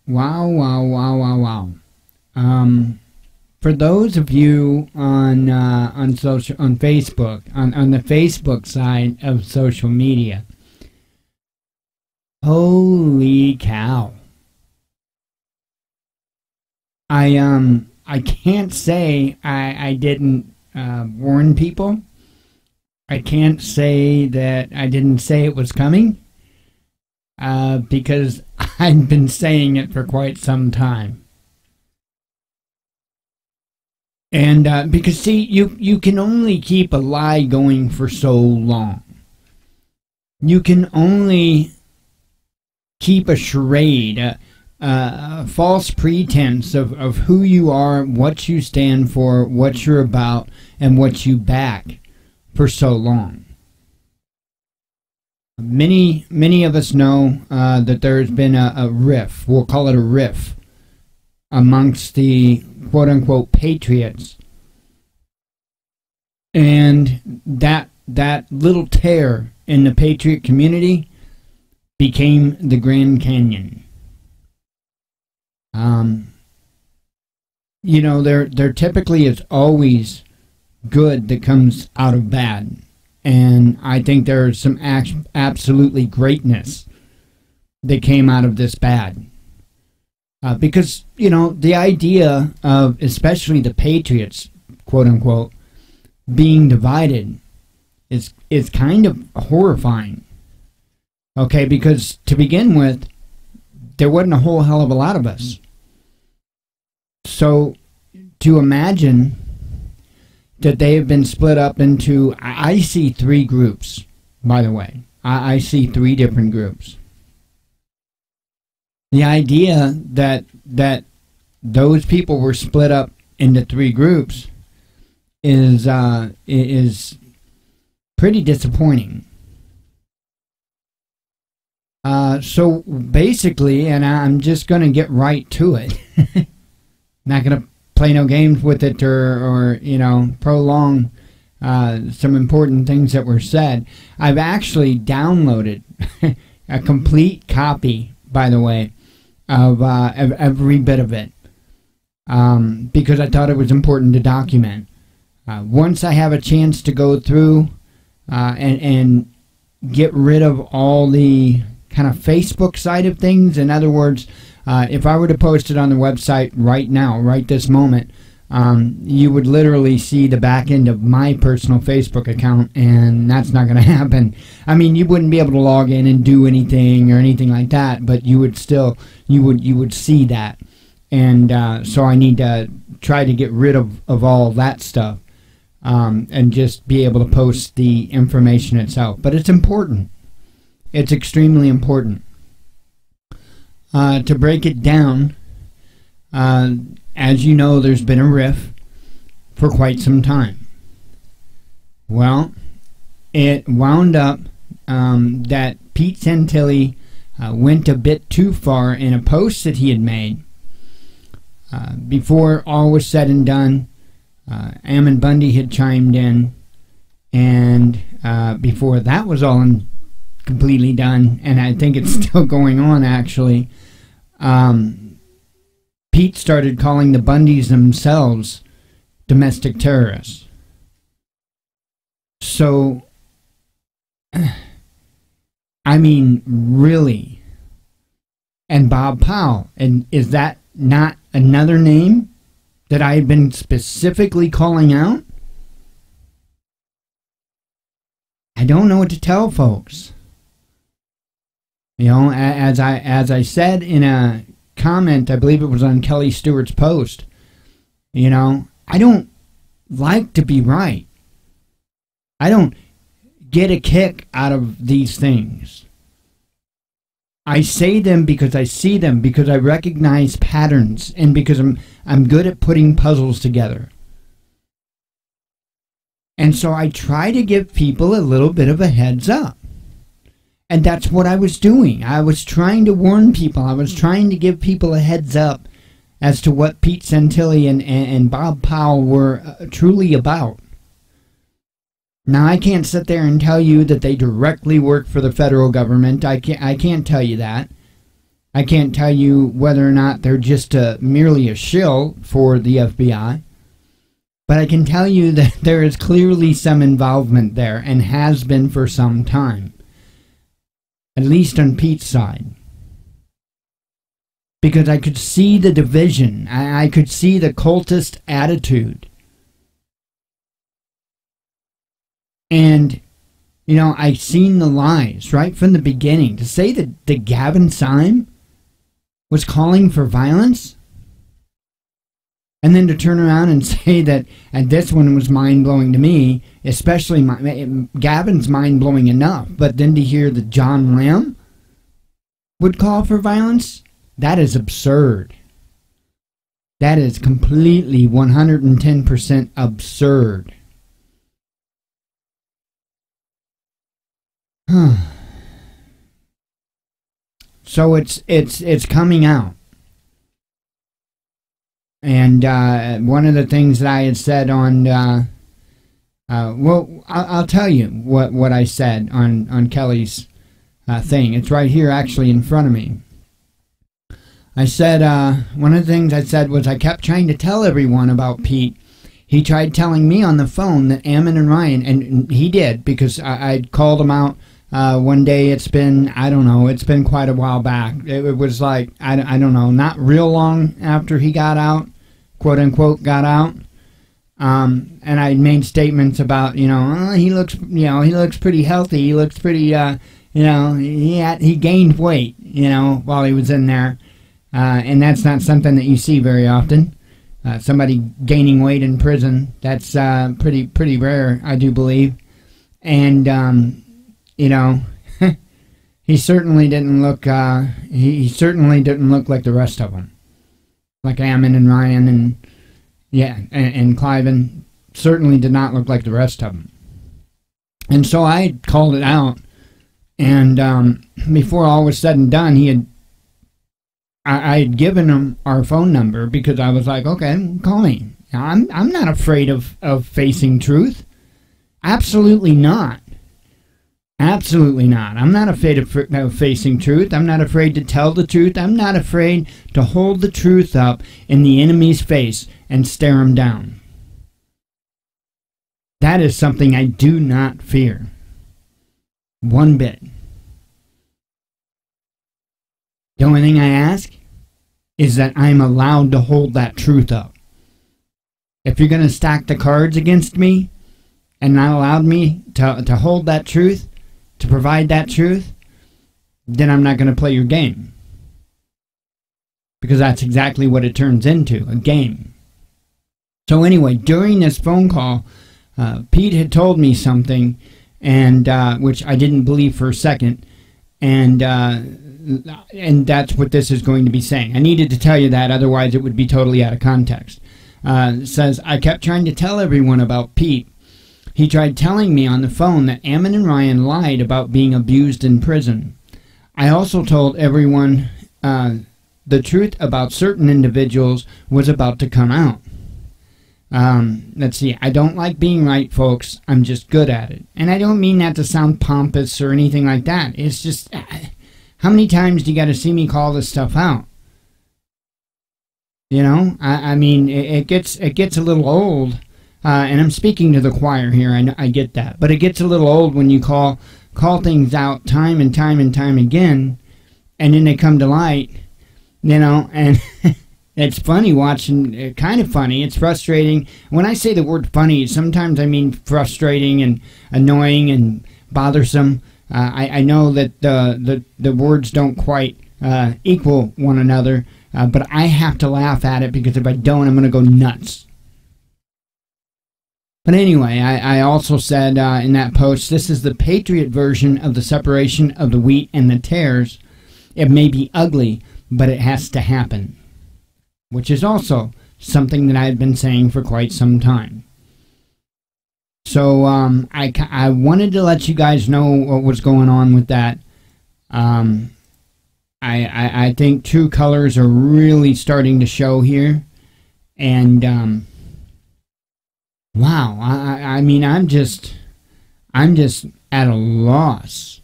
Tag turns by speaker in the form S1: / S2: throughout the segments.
S1: Wow, wow, wow, wow, wow. For those of you on Facebook, on the Facebook side of social media, holy cow. I can't say I didn't warn people. I can't say that I didn't say it was coming, because I've been saying it for quite some time. And because, see, you can only keep a lie going for so long. You can only keep a charade, a false pretense of who you are, what you stand for, what you're about, and what you back for so long. Many of us know that there's been a riff, we'll call it a riff, amongst the quote-unquote patriots. And that little tear in the patriot community became the Grand Canyon. You know, there typically is always good that comes out of bad. And I think there's some absolutely greatness that came out of this bad. Because, you know, the idea of, especially the patriots, quote-unquote, being divided is kind of horrifying. Okay, because to begin with, there wasn't a whole hell of a lot of us. So to imagine that they have been split up into, I see 3 groups, by the way. I see 3 different groups. The idea that those people were split up into 3 groups is pretty disappointing. So basically, and I'm just going to get right to it, not going to play no games with it or you know, prolong some important things that were said. I've actually downloaded a complete copy, by the way, of every bit of it, because I thought it was important to document. Once I have a chance to go through and get rid of all the kind of Facebook side of things, in other words, if I were to post it on the website right now, right this moment, you would literally see the back end of my personal Facebook account, and that's not going to happen. I mean, you wouldn't be able to log in and do anything or anything like that, but you would still, you would see that. And so I need to try to get rid of all that stuff, and just be able to post the information itself. But it's important. It's extremely important. To break it down, as you know, there's been a riff for quite some time. Well, it wound up that Pete Santilli went a bit too far in a post that he had made. Before all was said and done, Ammon Bundy had chimed in, and before that was all completely done, and I think it's still going on actually, Pete started calling the Bundys themselves domestic terrorists. So, I mean, really? And Bob Powell, and is that not another name that I had been specifically calling out? I don't know what to tell folks. You know, as I said in a comment, I believe it was on Kelly Stewart's post, you know, I don't like to be right. I don't get a kick out of these things. I say them because I see them, because I recognize patterns, and because I'm good at putting puzzles together. And so I try to give people a little bit of a heads up. And that's what I was doing. I was trying to warn people. I was trying to give people a heads up as to what Pete Santilli and Bob Powell were truly about. Now, I can't sit there and tell you that they directly work for the federal government. I can't tell you that. I can't tell you whether or not they're just merely a shill for the FBI. But I can tell you that there is clearly some involvement there and has been for some time. At least on Pete's side. Because I could see the division. I could see the cultist attitude. And, you know, I've seen the lies right from the beginning. To say that Gavin Syme was calling for violence, and then to turn around and say that, and this one was mind-blowing to me, especially Gavin's mind-blowing enough, but then to hear that John Lamb would call for violence, that is absurd. That is completely 110% absurd. So it's coming out. And one of the things that I had said on, well, I'll tell you what I said on Kelly's thing. It's right here actually in front of me. I said, one of the things I said was I kept trying to tell everyone about Pete. He tried telling me on the phone that Ammon and Ryan, and he did, because I'd called him out one day. It's been, I don't know, it's been quite a while back. It was like, I don't know, not real long after he got out, quote unquote, got out. And I made statements about, you know, he looks pretty healthy. He looks pretty, you know, he gained weight, you know, while he was in there. And that's not something that you see very often. Somebody gaining weight in prison, that's pretty rare, I do believe. And, you know, he certainly didn't look, he certainly didn't look like the rest of them. Like Ammon and Ryan and, yeah, and Cliven certainly did not look like the rest of them. And so I called it out. And before all was said and done, I had given him our phone number because I was like, okay, call me. I'm not afraid of facing truth. Absolutely not. Absolutely not. I'm not afraid of facing truth. I'm not afraid to tell the truth. I'm not afraid to hold the truth up in the enemy's face and stare him down. That is something I do not fear. One bit. The only thing I ask is that I'm allowed to hold that truth up. If you're going to stack the cards against me and not allow me to hold that truth, to provide that truth, then I'm not going to play your game. Because that's exactly what it turns into, a game. So anyway, during this phone call, Pete had told me something, and which I didn't believe for a second, and that's what this is going to be saying. I needed to tell you that, otherwise it would be totally out of context. It says, I kept trying to tell everyone about Pete. He tried telling me on the phone that Ammon and Ryan lied about being abused in prison. I also told everyone the truth about certain individuals was about to come out. Let's see, I don't like being right, folks. I'm just good at it. And I don't mean that to sound pompous or anything like that. It's just, how many times do you got to see me call this stuff out? You know, I mean, it gets a little old. And I'm speaking to the choir here, I get that. But it gets a little old when you call things out time and time and time again, and then they come to light, you know, and it's funny watching, kind of funny, it's frustrating. When I say the word funny, sometimes I mean frustrating and annoying and bothersome. I know that the words don't quite equal one another, but I have to laugh at it because if I don't, I'm going to go nuts. But anyway, I also said in that post, this is the Patriot version of the separation of the wheat and the tares. It may be ugly, but it has to happen. Which is also something that I had been saying for quite some time. So I wanted to let you guys know what was going on with that. I think true colors are really starting to show here. And wow, I mean, I'm just at a loss,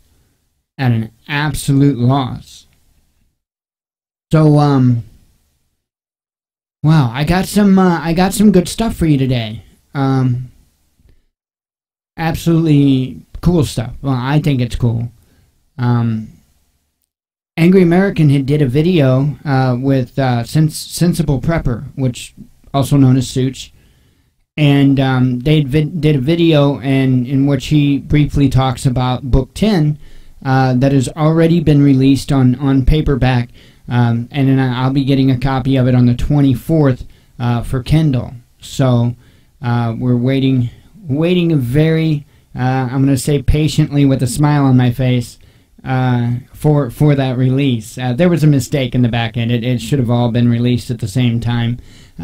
S1: at an absolute loss. So, wow, I got some good stuff for you today. Absolutely cool stuff. Well, I think it's cool. Angry American had did a video with Sensible Prepper, which also known as Such, and they did a video in which he briefly talks about Book 10 that has already been released on paperback, and then I'll be getting a copy of it on the 24th for Kindle. So we're waiting very, I'm going to say patiently with a smile on my face, for that release. There was a mistake in the back end. It should have all been released at the same time.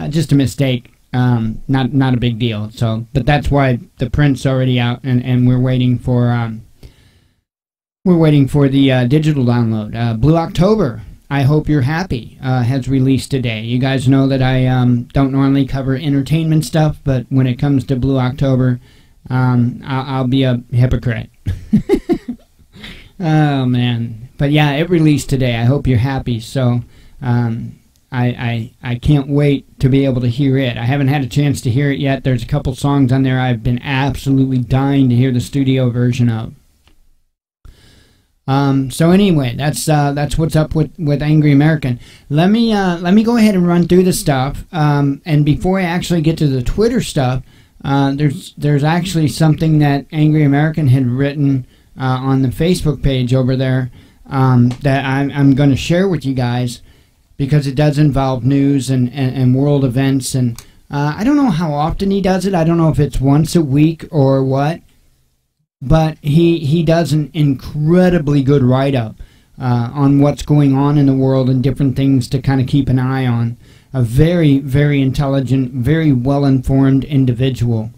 S1: Just a mistake. Not a big deal. So, but that's why the print's already out, and we're waiting for the digital download. Blue October, I Hope You're Happy, has released today. You guys know that I don't normally cover entertainment stuff, but when it comes to Blue October, I'll be a hypocrite. Oh man, but yeah, it released today. I hope you're happy. So I can't wait to be able to hear it. I haven't had a chance to hear it yet. There's a couple songs on there I've been absolutely dying to hear the studio version of. So anyway, that's what's up with Angry American. Let me go ahead and run through the stuff. And before I actually get to the Twitter stuff, there's actually something that Angry American had written on the Facebook page over there that I'm going to share with you guys, because it does involve news and world events. And I don't know how often he does it. I don't know if it's once a week or what. But he does an incredibly good write-up on what's going on in the world and different things to kind of keep an eye on. A very, very intelligent, very well-informed individual.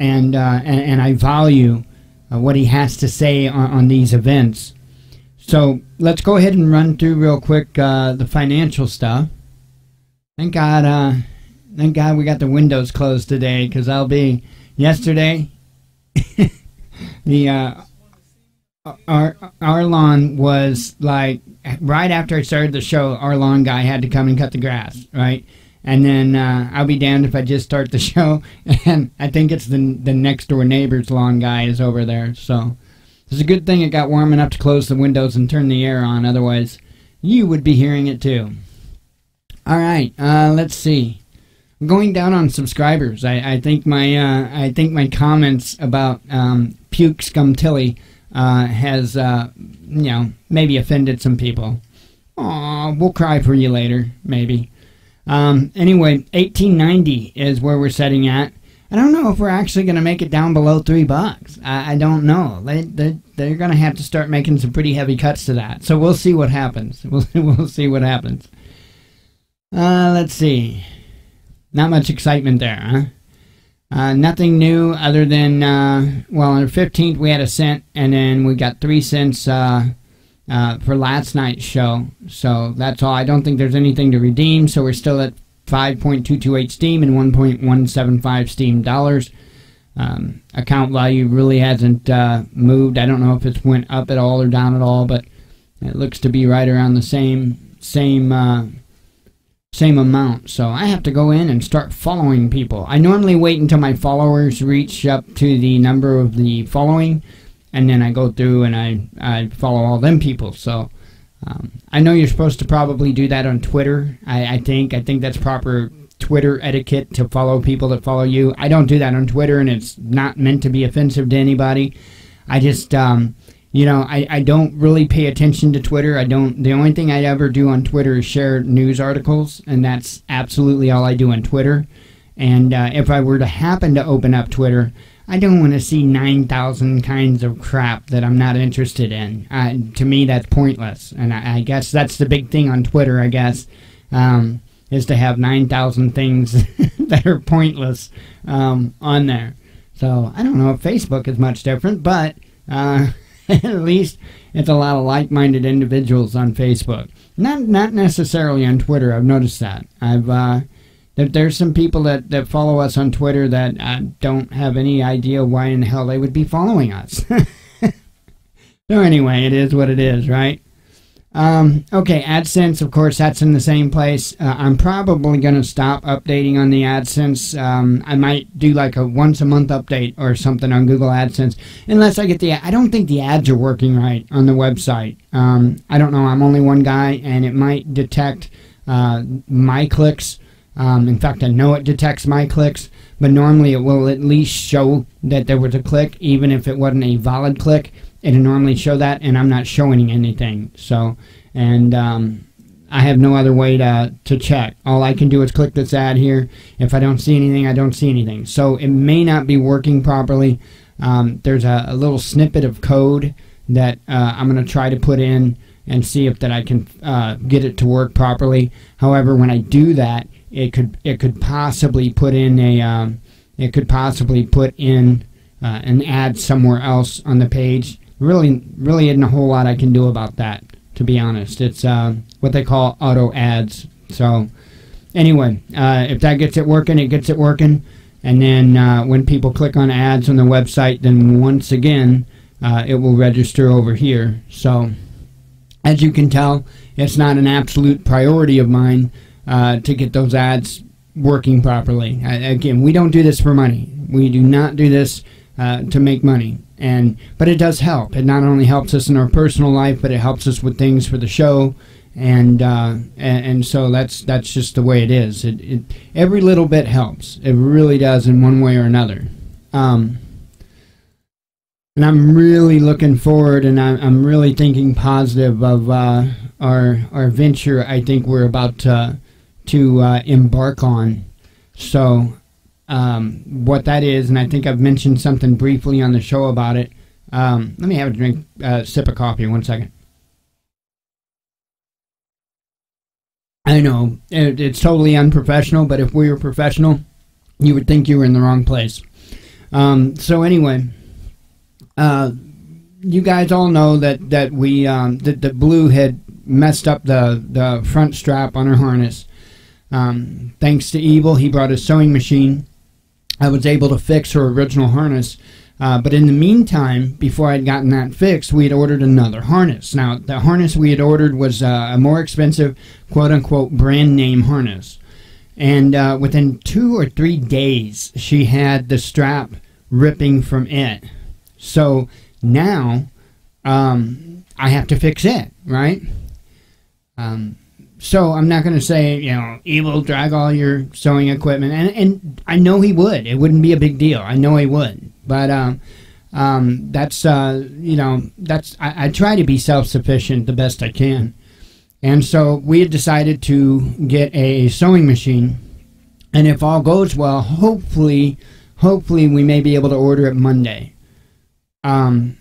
S1: And I value what he has to say on these events. So let's go ahead and run through real quick the financial stuff. Thank God we got the windows closed today, because yesterday the our lawn was like, right after I started the show, our lawn guy had to come and cut the grass, right? And then I'll be damned if I just start the show and I think it's the next door neighbor's lawn guy is over there. So it's a good thing it got warm enough to close the windows and turn the air on. Otherwise, you would be hearing it too. All right, let's see. I'm going down on subscribers. I think my comments about Puke Scumtilly has maybe offended some people. Aw, we'll cry for you later, maybe. Anyway, 1890 is where we're setting at. I don't know if we're actually going to make it down below $3. I don't know. They're going to have to start making some pretty heavy cuts to that. So we'll see what happens. We'll see what happens. Let's see. Not much excitement there, huh? Nothing new other than, on the 15th we had a cent, and then we got 3 cents for last night's show. So that's all. I don't think there's anything to redeem, so we're still at 5.228 Steam and 1.175 Steam dollars. Account value really hasn't moved. I don't know if it's went up at all or down at all, but it looks to be right around the same amount. So I have to go in and start following people. I normally wait until my followers reach up to the number of the following, and then I go through and I follow all them people. So I know you're supposed to probably do that on Twitter. I think that's proper Twitter etiquette to follow people that follow you. I don't do that on Twitter, and it's not meant to be offensive to anybody. I just I don't really pay attention to Twitter. The only thing I ever do on Twitter is share news articles, and that's absolutely all I do on Twitter. And if I were to happen to open up Twitter, I don't want to see 9,000 kinds of crap that I'm not interested in. To me, that's pointless. And I guess that's the big thing on Twitter, I guess, is to have 9,000 things that are pointless on there. So I don't know if Facebook is much different, but at least it's a lot of like-minded individuals on Facebook. Not necessarily on Twitter. I've noticed that. There's some people that follow us on Twitter that don't have any idea why in the hell they would be following us. So anyway, it is what it is, right? Okay, AdSense, of course, that's in the same place. I'm probably going to stop updating on the AdSense. I might do like a once-a-month update or something on Google AdSense, unless I get I don't think the ads are working right on the website. I don't know. I'm only one guy, and it might detect my clicks. In fact, I know it detects my clicks, but normally it will at least show that there was a click, even if it wasn't a valid click. It'll normally show that, and I'm not showing anything. So, and I have no other way to check. All I can do is click this ad here. If I don't see anything, I don't see anything. So it may not be working properly. There's a little snippet of code that I'm going to try to put in and see if that I can get it to work properly. However, when I do that, it could possibly put in an ad somewhere else on the page. Really isn't a whole lot I can do about that, to be honest. It's what they call auto ads. So anyway, if that gets it working, it gets it working. And then when people click on ads on the website, then once again, it will register over here. So as you can tell, it's not an absolute priority of mine to get those ads working properly. Again, we don't do this for money. We do not do this to make money. But it does help. It not only helps us in our personal life, but it helps us with things for the show, and so that's just the way it is. Every little bit helps. It really does in one way or another. And I'm really looking forward, and I'm really thinking positive of our venture. I think we're about to embark on. So. What that is, and I think I've mentioned something briefly on the show about it. Let me have a drink, sip of coffee, 1 second. I know, it's totally unprofessional, but if we were professional, you would think you were in the wrong place. So anyway, you guys all know that we that Blue had messed up the front strap on her harness. Thanks to Evil, he brought a sewing machine. I was able to fix her original harness, but in the meantime, before I'd gotten that fixed, we had ordered another harness. Now, the harness we had ordered was a more expensive, quote-unquote, brand-name harness. And within 2 or 3 days, she had the strap ripping from it. So now, I have to fix it, right? So I'm not going to say, Evil, drag all your sewing equipment. And I know he would. It wouldn't be a big deal. I know he would. But that's, I try to be self-sufficient the best I can. And so we had decided to get a sewing machine. And if all goes well, hopefully we may be able to order it Monday. Hopefully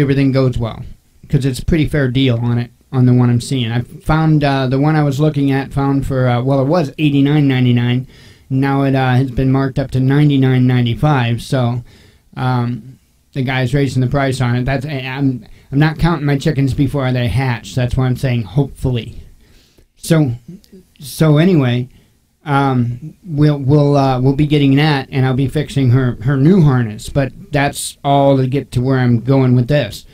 S1: everything goes well, because it's a pretty fair deal on it. On the one I'm seeing, I found the one I was looking at found for it was $89.99. Now it has been marked up to $99.95. So the guy's raising the price on it. I'm not counting my chickens before they hatch. That's why I'm saying hopefully. So anyway, we'll be getting that, and I'll be fixing her new harness. But that's all to get to where I'm going with this.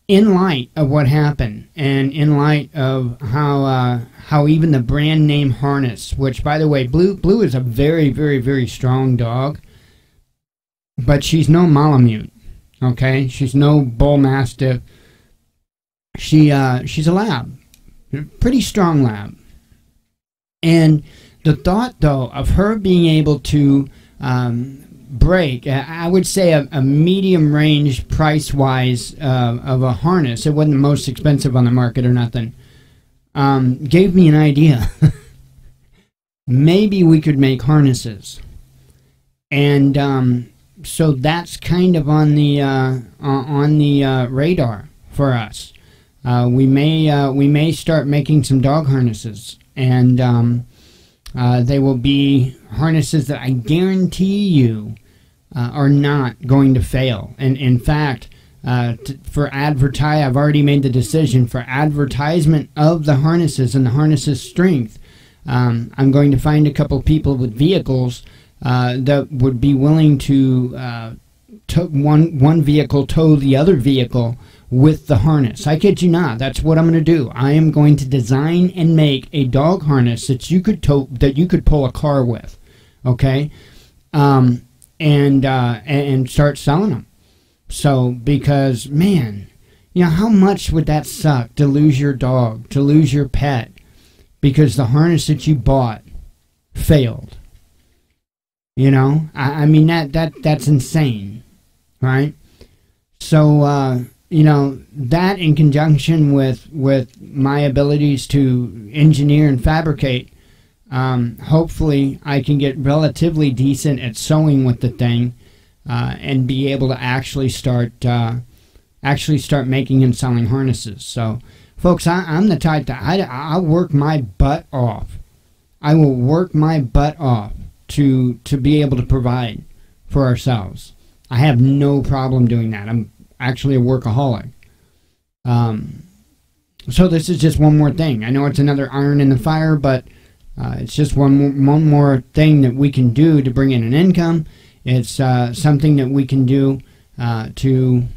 S1: In light of what happened, and in light of how even the brand name harness, which, by the way, Blue is a very, very, very strong dog, but she's no Malamute, okay? She's no Bull Mastiff. She's a lab, pretty strong lab. And the thought, though, of her being able to break, I would say a medium range price-wise of a harness, it wasn't the most expensive on the market or nothing, gave me an idea. Maybe we could make harnesses. And so that's kind of on the radar for us. We may start making some dog harnesses, and they will be harnesses that I guarantee you are not going to fail. And in fact, for I've already made the decision for advertisement of the harnesses and the harnesses' strength. I'm going to find a couple people with vehicles that would be willing to one vehicle tow the other vehicle with the harness. I kid you not. That's what I'm going to do. I am going to design and make a dog harness that you could pull a car with, okay, and start selling them. So, because, man, you know, how much would that suck to lose your dog, to lose your pet, because the harness that you bought failed? You know, I mean, that's insane, right? So, you know, that in conjunction with my abilities to engineer and fabricate, hopefully I can get relatively decent at sewing with the thing, and be able to actually start making and selling harnesses. So, folks, I'm the type that I'll work my butt off. I will work my butt off to be able to provide for ourselves. I have no problem doing that. I'm actually a workaholic. So this is just one more thing. I know it's another iron in the fire, but it's just one more thing that we can do to bring in an income. It's something that we can do to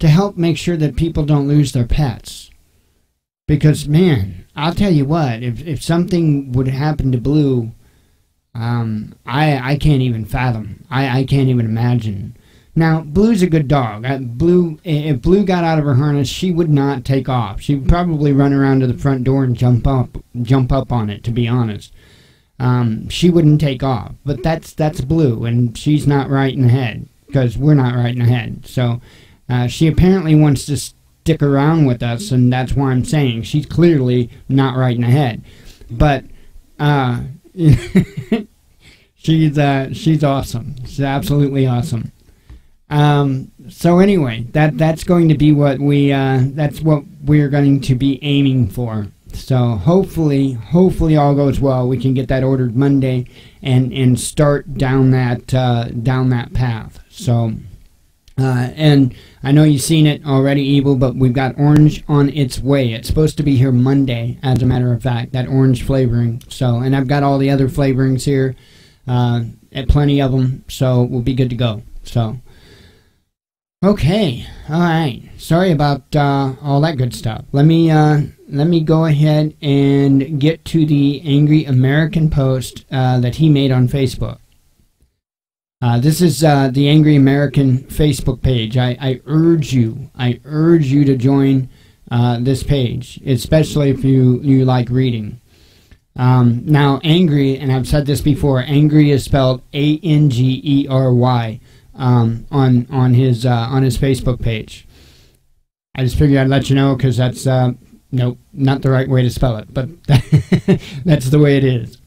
S1: help make sure that people don't lose their pets. Because, man, I'll tell you what, if something would happen to Blue, I can't even fathom. I can't even imagine. Now, Blue's a good dog. If Blue got out of her harness, she would not take off. She would probably run around to the front door and jump up on it, to be honest. She wouldn't take off. But that's Blue, and she's not right in the head, because we're not right in the head. So she apparently wants to stick around with us, and that's why I'm saying she's clearly not right in the head. But she's awesome. She's absolutely awesome. So anyway, that's going to be what that's what we're going to be aiming for. So hopefully all goes well. We can get that ordered Monday and start down that path. So and I know you've seen it already, Evil, but we've got orange on its way. It's supposed to be here Monday, as a matter of fact, that orange flavoring. So, and I've got all the other flavorings here, plenty of them, so we'll be good to go. So, okay, all right. Sorry about all that good stuff. Let me go ahead and get to the Angry American post that he made on Facebook. This is the Angry American Facebook page. I urge you to join this page, especially if you like reading. Now, Angry, and I've said this before, Angry is spelled Angry on his Facebook page. I just figured I'd let you know, because that's nope, not the right way to spell it, but that's the way it is.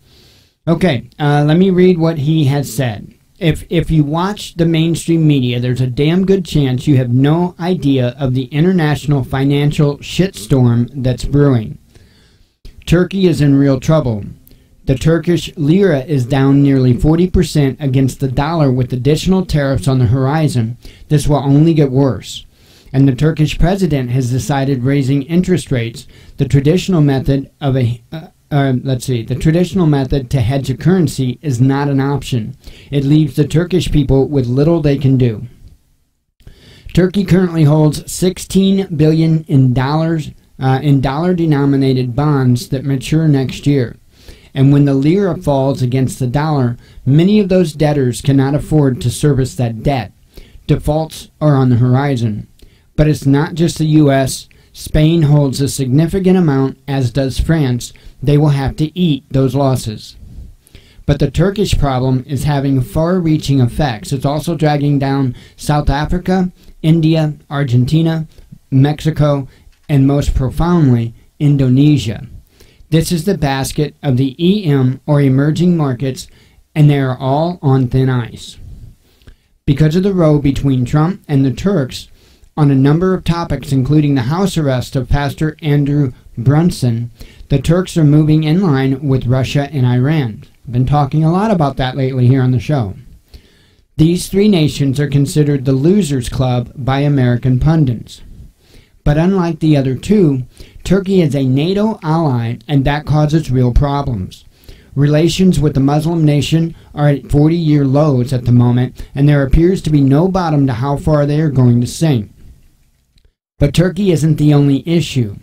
S1: Okay, let me read what he has said. If you watch the mainstream media, there's a damn good chance you have no idea of the international financial shitstorm that's brewing. Turkey is in real trouble. The Turkish lira is down nearly 40% against the dollar, with additional tariffs on the horizon. This will only get worse. And the Turkish president has decided raising interest rates, the traditional method of the traditional method to hedge a currency, is not an option. It leaves the Turkish people with little they can do. Turkey currently holds $16 billion in dollar-denominated bonds that mature next year. And when the lira falls against the dollar, many of those debtors cannot afford to service that debt. Defaults are on the horizon. But it's not just the U.S. Spain holds a significant amount, as does France. They will have to eat those losses. But the Turkish problem is having far-reaching effects. It's also dragging down South Africa, India, Argentina, Mexico, and most profoundly, Indonesia. This is the basket of the EM, or emerging markets, and they are all on thin ice. Because of the row between Trump and the Turks on a number of topics, including the house arrest of Pastor Andrew Brunson, the Turks are moving in line with Russia and Iran. I've been talking a lot about that lately here on the show. These three nations are considered the losers club by American pundits. But unlike the other two, Turkey is a NATO ally, and that causes real problems. Relations with the Muslim nation are at 40-year lows at the moment, and there appears to be no bottom to how far they are going to sink. But Turkey isn't the only issue.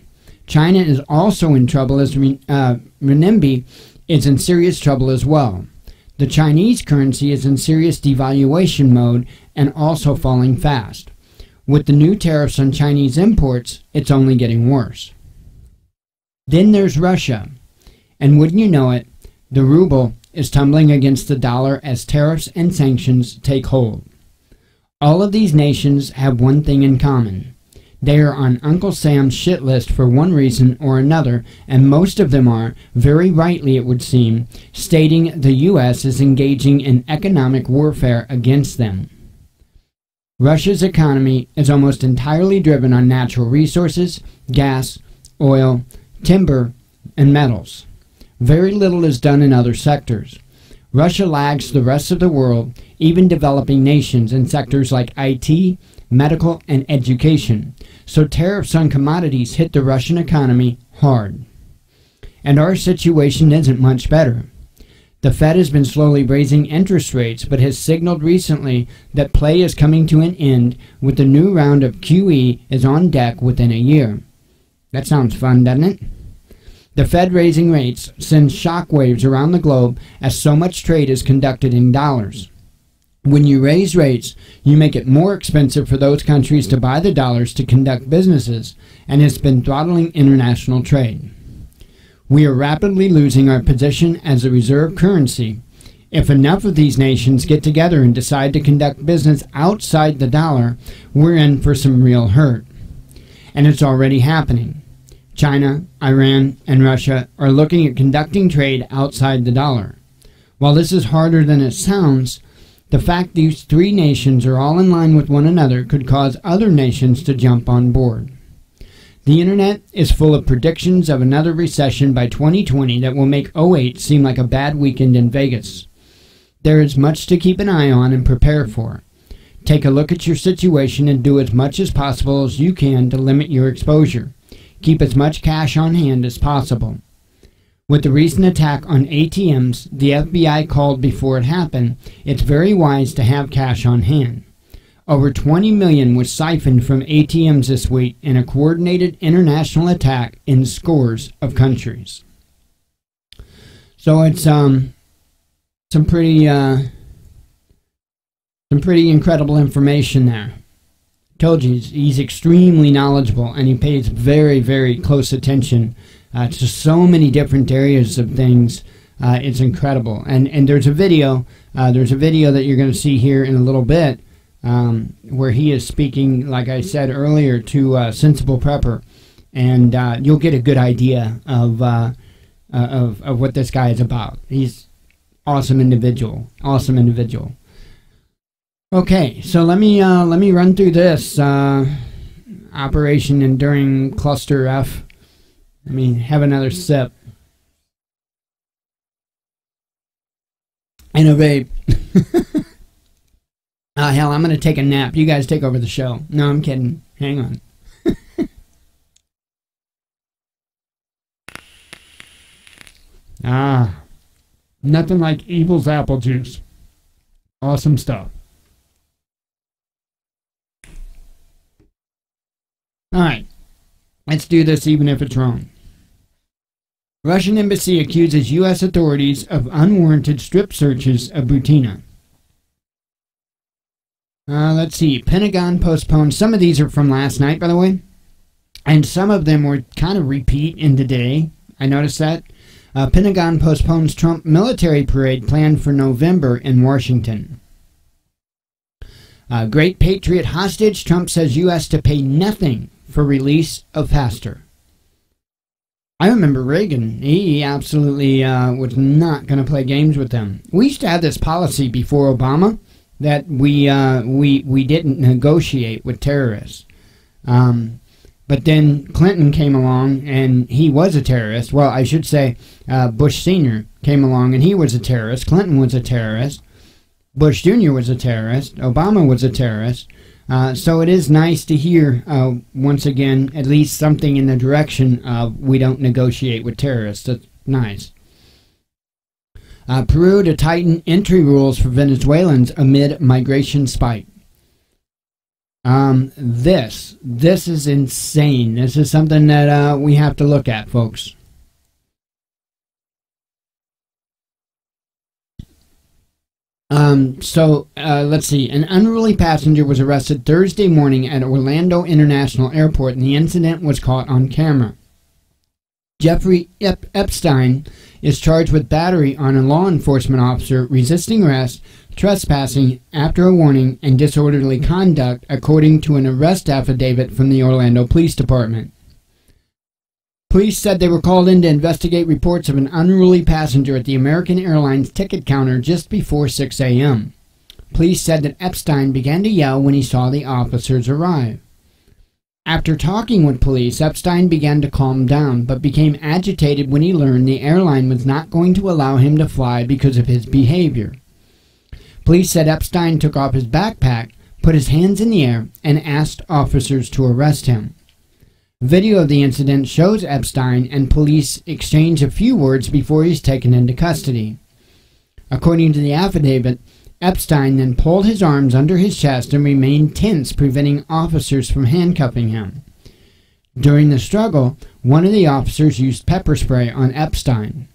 S1: China is also in trouble as renminbi is in serious trouble as well. The Chinese currency is in serious devaluation mode and also falling fast. With the new tariffs on Chinese imports, it's only getting worse. Then there's Russia. And wouldn't you know it, the ruble is tumbling against the dollar as tariffs and sanctions take hold. All of these nations have one thing in common. They are on Uncle Sam's shit list for one reason or another, and most of them are, very rightly it would seem, stating the U.S. is engaging in economic warfare against them. Russia's economy is almost entirely driven on natural resources, gas, oil, timber, and metals. Very little is done in other sectors. Russia lags the rest of the world, even developing nations in sectors like IT, medical, and education. So tariffs on commodities hit the Russian economy hard. And our situation isn't much better. The Fed has been slowly raising interest rates, but has signaled recently that play is coming to an end with the new round of QE is on deck within a year. That sounds fun, doesn't it? The Fed raising rates sends shockwaves around the globe as so much trade is conducted in dollars. When you raise rates, you make it more expensive for those countries to buy the dollars to conduct businesses, and it's been throttling international trade. We are rapidly losing our position as a reserve currency. If enough of these nations get together and decide to conduct business outside the dollar, we're in for some real hurt. And it's already happening. China, Iran, and Russia are looking at conducting trade outside the dollar. While this is harder than it sounds, the fact these three nations are all in line with one another could cause other nations to jump on board. The internet is full of predictions of another recession by 2020 that will make '08 seem like a bad weekend in Vegas. There is much to keep an eye on and prepare for. Take a look at your situation and do as much as possible as you can to limit your exposure. Keep as much cash on hand as possible. With the recent attack on ATMs the FBI called before it happened, it's very wise to have cash on hand. Over 20 million was siphoned from ATMs this week in a coordinated international attack in scores of countries. So it's some pretty incredible information there. Told you he's extremely knowledgeable, and he pays very, very close attention to so many different areas of things. It's incredible. And there's a video that you're going to see here in a little bit where he is speaking, like I said earlier, to Sensible Prepper, and you'll get a good idea of what this guy is about. He's awesome individual. Okay, so let me run through this Operation Enduring Cluster F. Let me have another sip. And a vape. Hell, I'm going to take a nap. You guys take over the show. No, I'm kidding. Hang on. Nothing like Evil's apple juice. Awesome stuff. Alright, let's do this even if it's wrong. Russian embassy accuses U.S. authorities of unwarranted strip searches of Butina. Let's see. Pentagon postponed. Some of these are from last night, by the way. And some of them were kind of repeat in today. I noticed that. Pentagon postpones Trump military parade planned for November in Washington. Great Patriot hostage. Trump says U.S. to pay nothing for release of pastor. I remember Reagan. He absolutely was not going to play games with them. We used to have this policy before Obama that we didn't negotiate with terrorists. But then Clinton came along and he was a terrorist. Well, I should say Bush Sr. came along and he was a terrorist. Clinton was a terrorist. Bush Jr. was a terrorist. Obama was a terrorist. So it is nice to hear, once again, at least something in the direction of we don't negotiate with terrorists. That's nice. Peru to tighten entry rules for Venezuelans amid migration spike. This is insane. This is something that we have to look at, folks. Let's see. An unruly passenger was arrested Thursday morning at Orlando International Airport, and the incident was caught on camera. Jeffrey Epstein is charged with battery on a law enforcement officer, resisting arrest, trespassing after a warning, and disorderly conduct, according to an arrest affidavit from the Orlando Police Department. Police said they were called in to investigate reports of an unruly passenger at the American Airlines ticket counter just before 6 a.m. Police said that Epstein began to yell when he saw the officers arrive. After talking with police, Epstein began to calm down, but became agitated when he learned the airline was not going to allow him to fly because of his behavior. Police said Epstein took off his backpack, put his hands in the air, and asked officers to arrest him. Video of the incident shows Epstein and police exchange a few words before he's taken into custody. According to the affidavit, Epstein then pulled his arms under his chest and remained tense, preventing officers from handcuffing him. During the struggle, one of the officers used pepper spray on Epstein.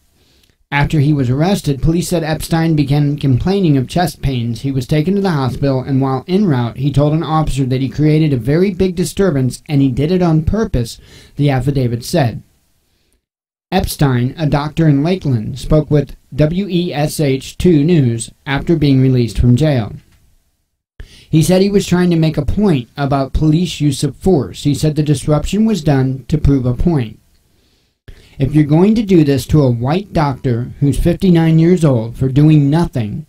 S1: After he was arrested, police said Epstein began complaining of chest pains. He was taken to the hospital, and while en route, he told an officer that he created a very big disturbance, and he did it on purpose, the affidavit said. Epstein, a doctor in Lakeland, spoke with WESH2 News after being released from jail. He said he was trying to make a point about police use of force. He said the disruption was done to prove a point. If you're going to do this to a white doctor who's 59 years old for doing nothing,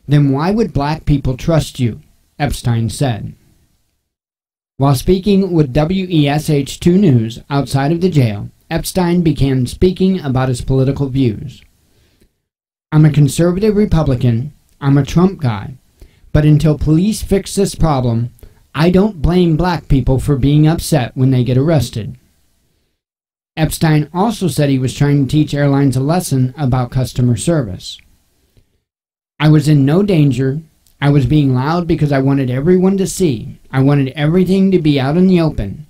S1: then why would black people trust you? Epstein said. While speaking with WESH2 News outside of the jail, Epstein began speaking about his political views. I'm a conservative Republican, I'm a Trump guy, but until police fix this problem, I don't blame black people for being upset when they get arrested. Epstein also said he was trying to teach airlines a lesson about customer service. I was in no danger. I was being loud because I wanted everyone to see. I wanted everything to be out in the open.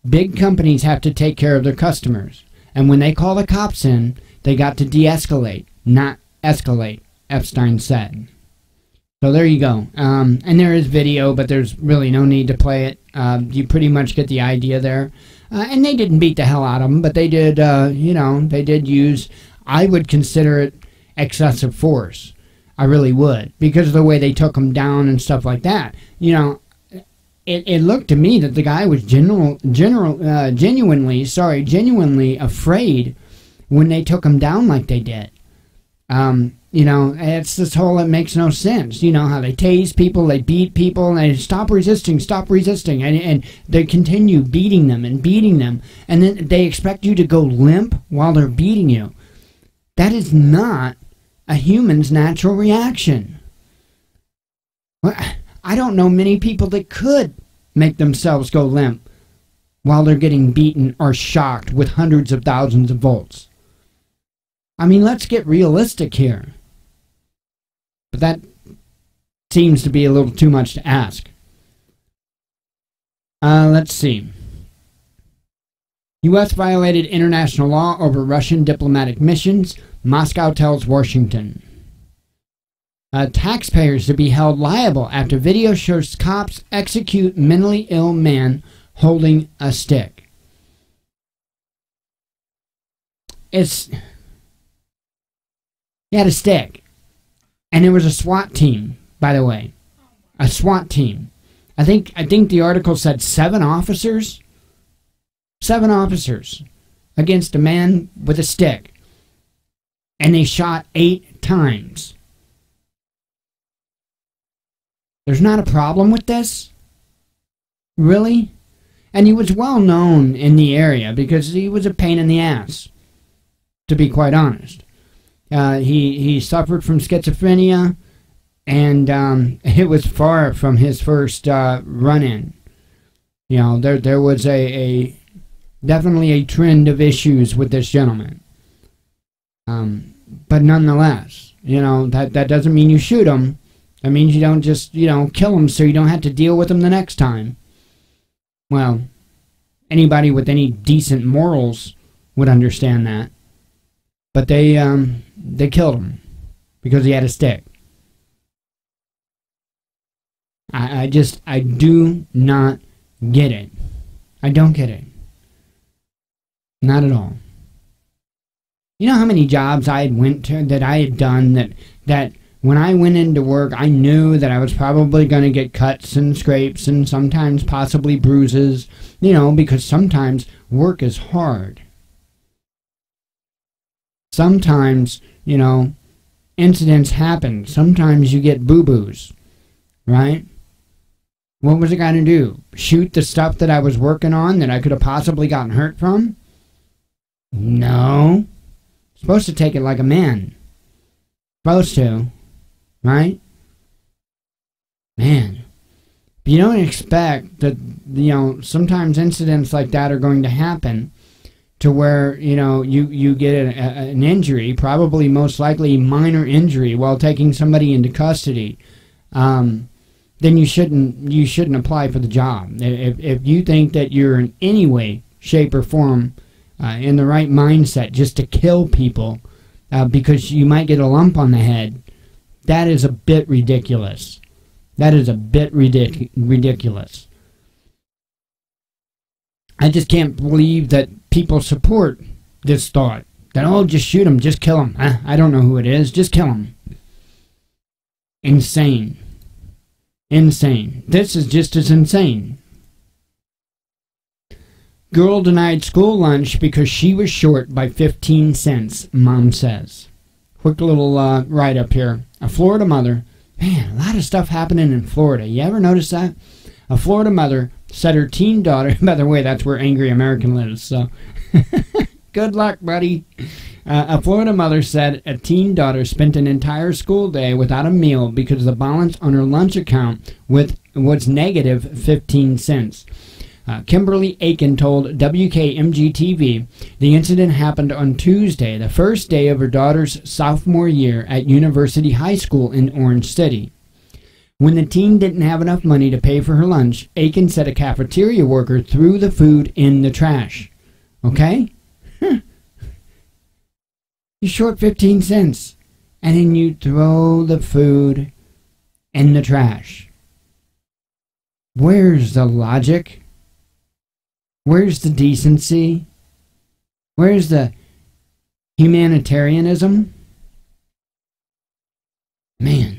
S1: Big companies have to take care of their customers, and when they call the cops in, they got to de-escalate, not escalate, Epstein said. So there you go. And there is video, but there's really no need to play it. You pretty much get the idea there. And they didn't beat the hell out of him, but they did, they did use, I would consider it excessive force. I really would, because of the way they took him down and stuff like that. It looked to me that the guy was genuinely afraid when they took him down like they did. It's this whole, it makes no sense. You know how they tase people, they beat people, and they stop resisting, and they continue beating them, and then they expect you to go limp while they're beating you. That is not a human's natural reaction. I don't know many people that could make themselves go limp while they're getting beaten or shocked with hundreds of thousands of volts. I mean, let's get realistic here. But that seems to be a little too much to ask. Let's see. U.S. violated international law over Russian diplomatic missions, Moscow tells Washington. Taxpayers to be held liable after video shows cops execute mentally ill man holding a stick. He had a stick. And there was a SWAT team, by the way. A SWAT team. I think the article said 7 officers. 7 officers against a man with a stick. And they shot 8 times. There's not a problem with this? Really? And he was well known in the area because he was a pain in the ass, to be quite honest. He suffered from schizophrenia, and it was far from his first run-in. There was definitely a trend of issues with this gentleman. But nonetheless, that doesn't mean you shoot him. That means you don't just, kill him so you don't have to deal with him the next time. Well, anybody with any decent morals would understand that. But they killed him because he had a stick. I do not get it. I don't get it. Not at all. You know how many jobs I had done that when I went into work, I knew that I was probably going to get cuts and scrapes and sometimes possibly bruises, because sometimes work is hard. Sometimes, incidents happen. Sometimes you get boo-boos, right? What was I going to do? Shoot the stuff that I was working on that I could have possibly gotten hurt from? No. Supposed to take it like a man. Supposed to. Right? Man. But you don't expect that, sometimes incidents like that are going to happen to where, you get an injury, probably most likely minor injury while taking somebody into custody. Then you shouldn't apply for the job. If you think that you're in any way, shape, or form in the right mindset just to kill people because you might get a lump on the head, that is a bit ridiculous. That is a bit ridiculous. I just can't believe that people support this thought. That, just shoot him, just kill him. I don't know who it is, just kill him. Insane. Insane. This is just as insane. Girl denied school lunch because she was short by 15 cents, mom says. Quick little write-up here. A Florida mother. Man, a lot of stuff happening in Florida. You ever notice that? A Florida mother said her teen daughter... By the way, that's where Angry American lives, so... Good luck, buddy. A Florida mother said a teen daughter spent an entire school day without a meal because the balance on her lunch account was negative 15 cents. Kimberly Aiken told WKMG-TV the incident happened on Tuesday, the first day of her daughter's sophomore year at University High School in Orange City. When the teen didn't have enough money to pay for her lunch, Aiken said a cafeteria worker threw the food in the trash. Okay? You're short 15 cents, and then you throw the food in the trash. Where's the logic? Where's the decency? Where's the humanitarianism? Man.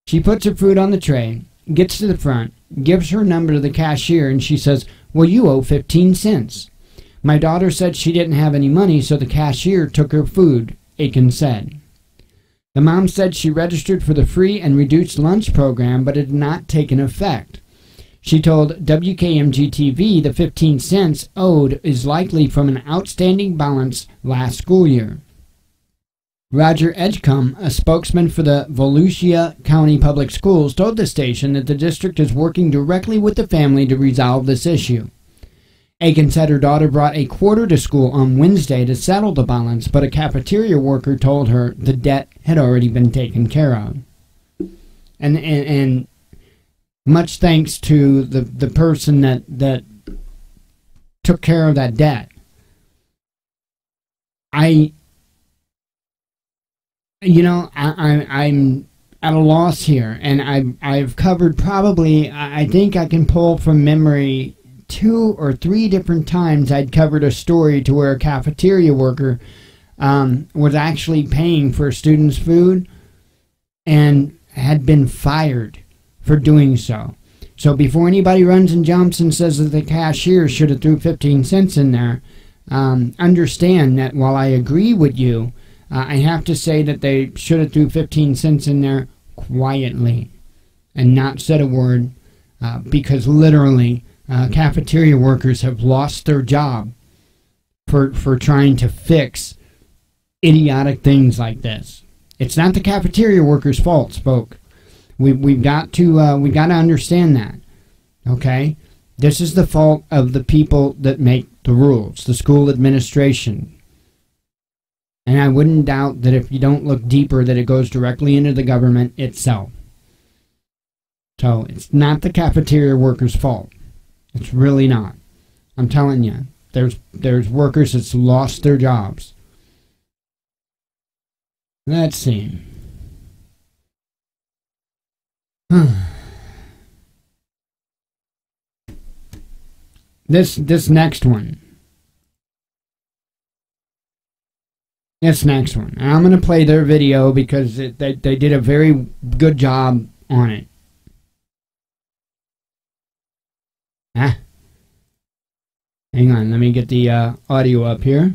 S1: She puts her food on the tray, gets to the front, gives her number to the cashier, and she says, "Well, you owe 15 cents. My daughter said she didn't have any money, so the cashier took her food," Aiken said. The mom said she registered for the free and reduced lunch program, but it had not taken effect. She told WKMG-TV the 15 cents owed is likely from an outstanding balance last school year. Roger Edgecombe, a spokesman for the Volusia County Public Schools, told the station that the district is working directly with the family to resolve this issue. Aiken said her daughter brought a quarter to school on Wednesday to settle the balance, but a cafeteria worker told her the debt had already been taken care of. And much thanks to the person that took care of that debt. I'm at a loss here, and I've covered probably, I think I can pull from memory 2 or 3 different times I'd covered a story to where a cafeteria worker was actually paying for a student's food and had been fired for doing so. So before anybody runs and jumps and says that the cashier should have threw 15 cents in there, understand that while I agree with you, I have to say that they should have threw 15 cents in there quietly and not said a word, because literally cafeteria workers have lost their job for trying to fix idiotic things like this. It's not the cafeteria workers' fault, spoke. We've got to understand that. Okay, this is the fault of the people that make the rules, the school administration. And I wouldn't doubt that if you don't look deeper, that it goes directly into the government itself. So it's not the cafeteria workers' fault. It's really not. I'm telling you, there's workers that's lost their jobs. Let's see. This next one. This next one. And I'm going to play their video because they did a very good job on it. Hang on, let me get the audio up here.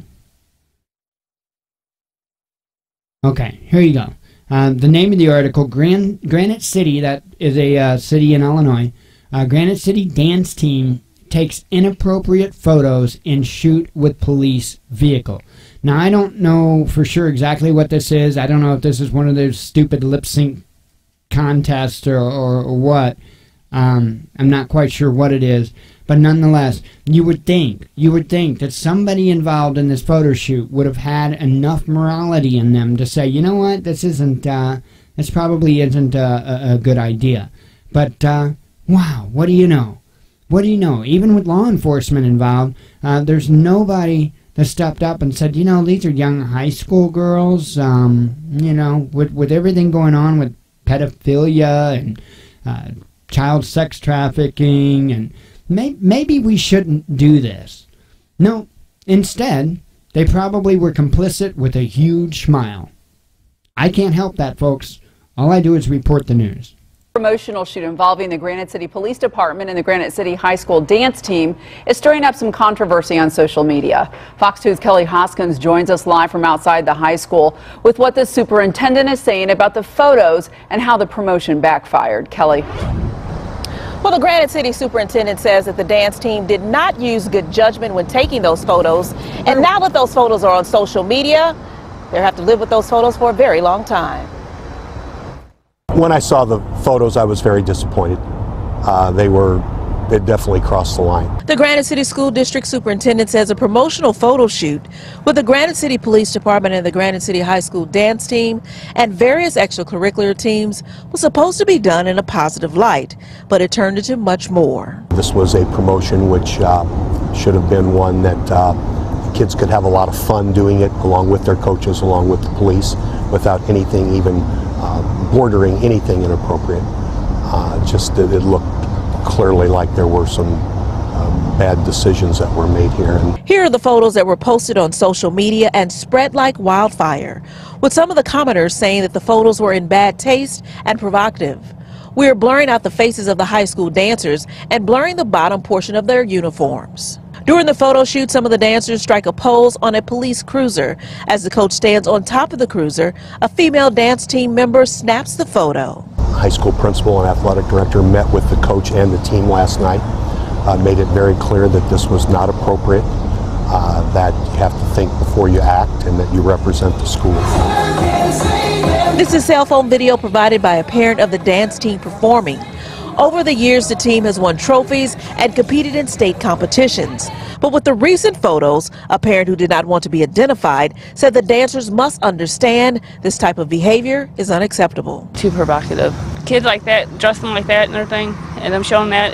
S1: Okay, here you go. The name of the article, Granite City, that is a city in Illinois. Granite City dance team takes inappropriate photos in shoot with police vehicle. Now, I don't know for sure exactly what this is. I don't know if this is one of those stupid lip sync contests or what. I'm not quite sure what it is. But nonetheless, you would think that somebody involved in this photo shoot would have had enough morality in them to say, you know what, this probably isn't a good idea. But, wow, what do you know? What do you know? Even with law enforcement involved, there's nobody that stepped up and said, you know, these are young high school girls, you know, with everything going on with pedophilia and child sex trafficking, and maybe we shouldn't do this. No, instead, they probably were complicit with a huge smile. I can't help that, folks. All I do is report the news.
S2: Promotional shoot involving the Granite City Police Department and the Granite City High School dance team is stirring up some controversy on social media. Fox 2's Kelly Hoskins joins us live from outside the high school with what the superintendent is saying about the photos and how the promotion backfired. Kelly.
S3: Well, the Granite City superintendent says that the dance team did not use good judgment when taking those photos. And now that those photos are on social media, they'll have to live with those photos for a very long time.
S4: When I saw the photos, I was very disappointed. They definitely crossed the line.
S3: The Granite City School District Superintendent says a promotional photo shoot with the Granite City Police Department and the Granite City High School dance team and various extracurricular teams was supposed to be done in a positive light, but it turned into much more.
S4: This was a promotion which should have been one that kids could have a lot of fun doing it along with their coaches, along with the police, without anything even bordering anything inappropriate. It looked clearly like there were some bad decisions that were made here.
S3: Here are the photos that were posted on social media and spread like wildfire, with some of the commenters saying that the photos were in bad taste and provocative. We are blurring out the faces of the high school dancers and blurring the bottom portion of their uniforms. During the photo shoot, some of the dancers strike a pose on a police cruiser. As the coach stands on top of the cruiser, a female dance team member snaps the photo.
S4: High school principal and athletic director met with the coach and the team last night, made it very clear that this was not appropriate, that you have to think before you act and that you represent the school.
S3: This is cell phone video provided by a parent of the dance team performing. Over the years, the team has won trophies and competed in state competitions. But with the recent photos, a parent who did not want to be identified said the dancers must understand this type of behavior is unacceptable.
S5: Too provocative. Kids like that, dressing like that and everything, and them showing that,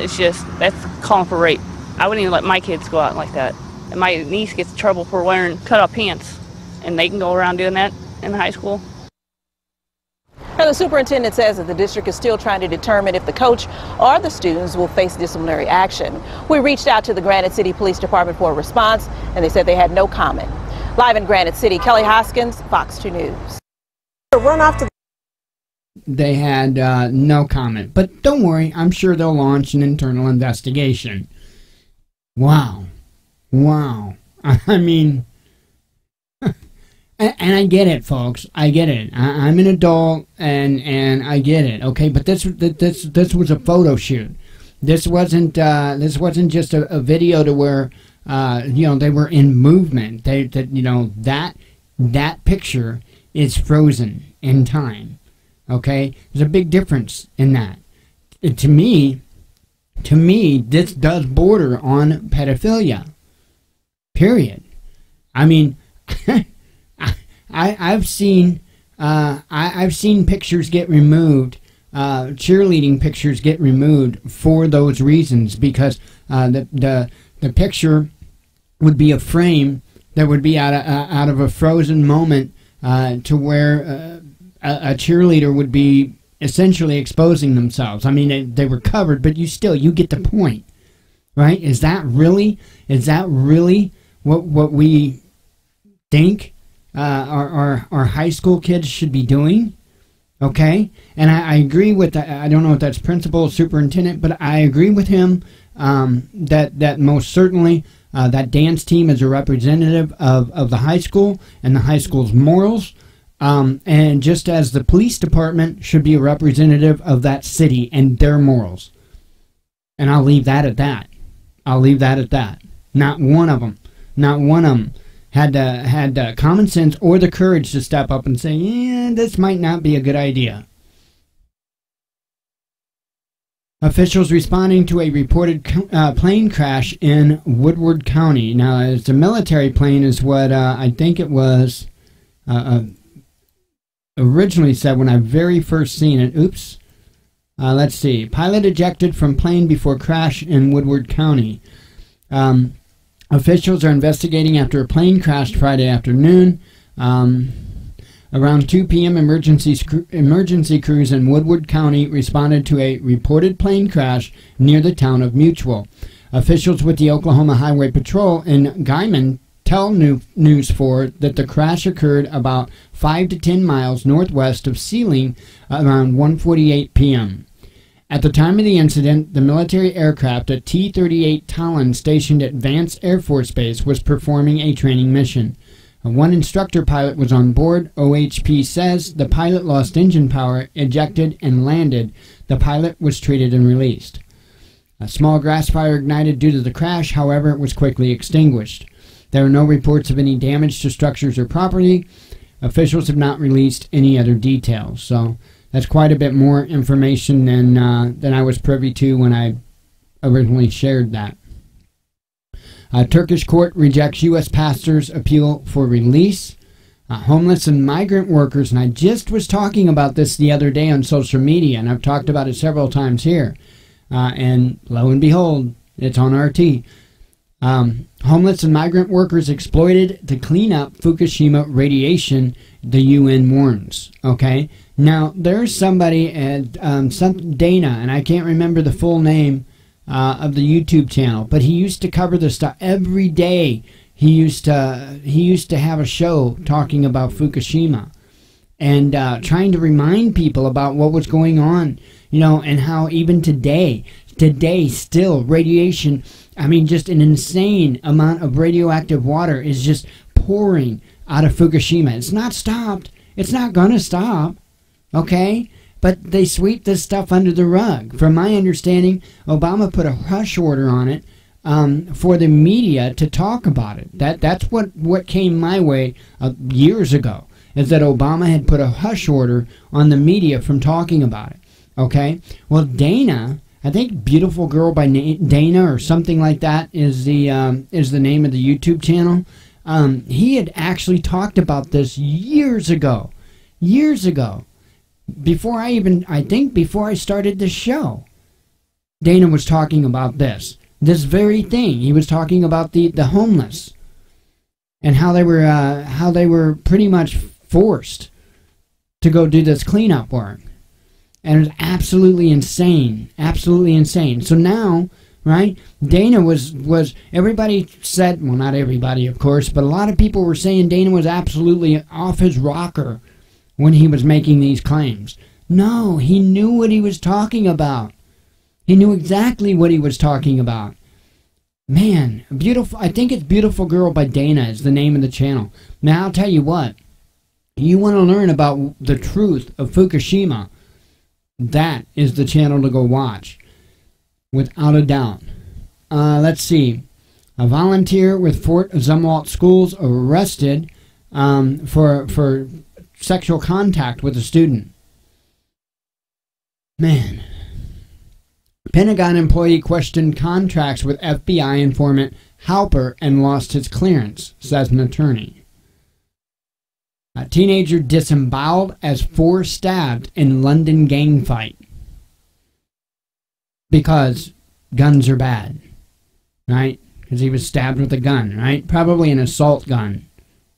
S5: that's calling for rape. I wouldn't even let my kids go out like that. And my niece gets in trouble for wearing cut-off pants, and they can go around doing that in high school.
S3: Now, the superintendent says that the district is still trying to determine if the coach or the students will face disciplinary action. We reached out to the Granite City Police Department for a response, and they said they had no comment. Live in Granite City, Kelly Hoskins, Fox 2 News.
S1: They had no comment, but don't worry, I'm sure they'll launch an internal investigation. Wow. Wow. I mean... And I get it, folks. I get it. I'm an adult, and I get it. Okay, but this was a photo shoot. This wasn't just a video to where you know, they were in movement. That picture is frozen in time. Okay, there's a big difference in that. To me, this does border on pedophilia. Period. I mean. I've seen pictures get removed, cheerleading pictures get removed for those reasons, because The picture would be a frame that would be out of a frozen moment to where a cheerleader would be essentially exposing themselves. I mean, they were covered, but you get the point, right? Is that really what we think our high school kids should be doing? Okay, and I agree with that. I don't know if that's principal or superintendent, but I agree with him that most certainly that dance team is a representative of the high school and the high school's morals, and just as the police department should be a representative of that city and their morals. And I'll leave that at that. Not one of them had common sense or the courage to step up and say, yeah, this might not be a good idea. Officials responding to a reported plane crash in Woodward County. Now, it's a military plane is what I think it was originally said when I very first seen it. Oops. Let's see. Pilot ejected from plane before crash in Woodward County. Officials are investigating after a plane crashed Friday afternoon. Around 2 p.m., emergency crews in Woodward County responded to a reported plane crash near the town of Mutual. Officials with the Oklahoma Highway Patrol in Guyman tell News 4 that the crash occurred about 5 to 10 miles northwest of Sealing around 1:48 p.m. At the time of the incident, the military aircraft at T-38 Talon stationed at Vance Air Force Base was performing a training mission. One instructor pilot was on board. OHP says the pilot lost engine power, ejected, and landed. The pilot was treated and released. A small grass fire ignited due to the crash, however, it was quickly extinguished. There are no reports of any damage to structures or property. Officials have not released any other details. So that's quite a bit more information than I was privy to when I originally shared that. A Turkish court rejects U.S. pastor's appeal for release. Homeless and migrant workers, and I just was talking about this the other day on social media, and I've talked about it several times here. And lo and behold, it's on RT. Homeless and migrant workers exploited to clean up Fukushima radiation, the UN warns. Okay? Now, there's somebody at Dana, and I can't remember the full name of the YouTube channel, but he used to cover this stuff every day. He used to have a show talking about Fukushima and trying to remind people about what was going on, and how even today still radiation, I mean, just an insane amount of radioactive water is just pouring out of Fukushima. It's not stopped. It's not going to stop. Okay? But they sweep this stuff under the rug. From my understanding, Obama put a hush order on it for the media to talk about it. That's what came my way years ago, is that Obama had put a hush order on the media from talking about it. Okay? Well, Dana, I think Beautiful Girl by Dana or something like that is the name of the YouTube channel. He had actually talked about this years ago. Before I started this show, Dana was talking about this very thing. He was talking about the homeless and how they were pretty much forced to go do this cleanup work, and it was absolutely insane. So now, right? Dana was everybody said, well, not everybody, of course, but a lot of people were saying Dana was absolutely off his rocker when he was making these claims. No, he knew what he was talking about. He knew exactly what he was talking about. Man, beautiful. I think it's Beautiful Girl by Dana is the name of the channel. Now, I'll tell you what. You want to learn about the truth of Fukushima, that is the channel to go watch, without a doubt. Let's see. A volunteer with Fort Zumwalt Schools arrested for sexual contact with a student. Man. Pentagon employee questioned contracts with FBI informant Halper and lost his clearance, says an attorney. A teenager disemboweled as 4 stabbed in London gang fight. Because guns are bad. right? Because he was stabbed with a gun, right? Probably an assault gun.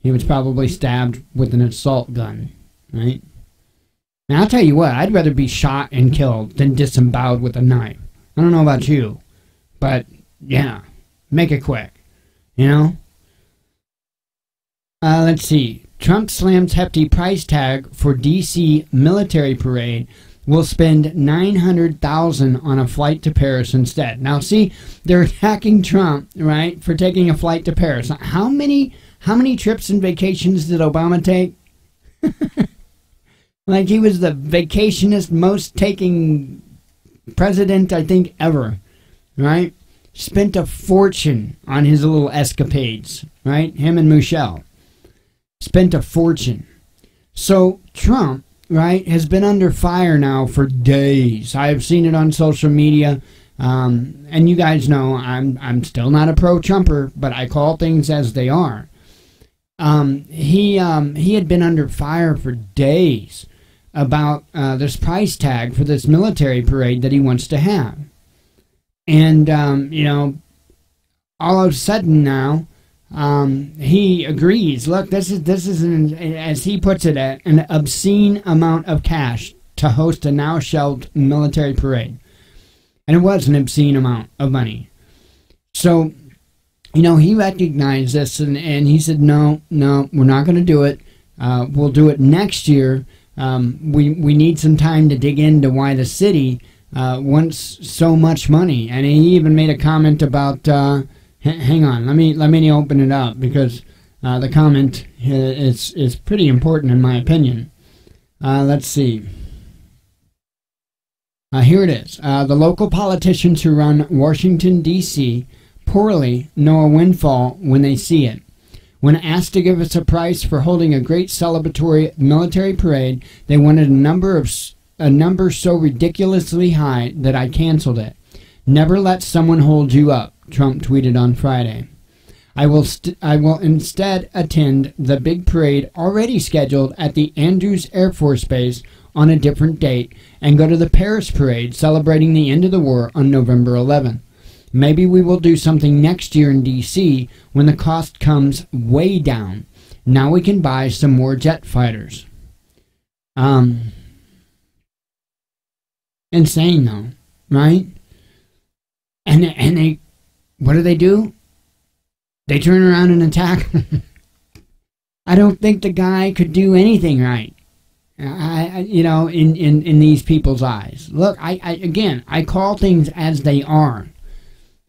S1: He was probably stabbed with an assault gun, right? Now, I'll tell you what, I'd rather be shot and killed than disemboweled with a knife. I don't know about you, but, yeah, make it quick, you know? Let's see. Trump slams hefty price tag for D.C. military parade. Will spend $900,000 on a flight to Paris instead. Now, see, they're attacking Trump, right, for taking a flight to Paris. How many trips and vacations did Obama take? Like he was the vacationist most taking president, I think, ever, right? Spent a fortune on his little escapades, right? Him and Michelle spent a fortune. So Trump, right, has been under fire now for days. I have seen it on social media, and you guys know I'm still not a pro-Trumper, but I call things as they are. He had been under fire for days about this price tag for this military parade that he wants to have, and you know, all of a sudden now. He agrees. Look, this is as he puts it, an obscene amount of cash to host a now shelved military parade, and it was an obscene amount of money. So, you know, he recognized this, and he said, no, we're not going to do it. We'll do it next year. We need some time to dig into why the city wants so much money, and he even made a comment about. Hang on, let me open it up because the comment is pretty important in my opinion. Let's see. Here it is. The local politicians who run Washington, D.C. poorly know a windfall when they see it. When asked to give us a price for holding a great celebratory military parade, they wanted a number so ridiculously high that I canceled it. Never let someone hold you up. Trump tweeted on Friday. I will instead attend the big parade already scheduled at the Andrews Air Force Base on a different date and go to the Paris parade celebrating the end of the war on November 11th. Maybe we will do something next year in D.C. when the cost comes way down. Now we can buy some more jet fighters. Insane though, right? And they, what do? They turn around and attack. I don't think the guy could do anything right. You know, in these people's eyes. Look, I call things as they are.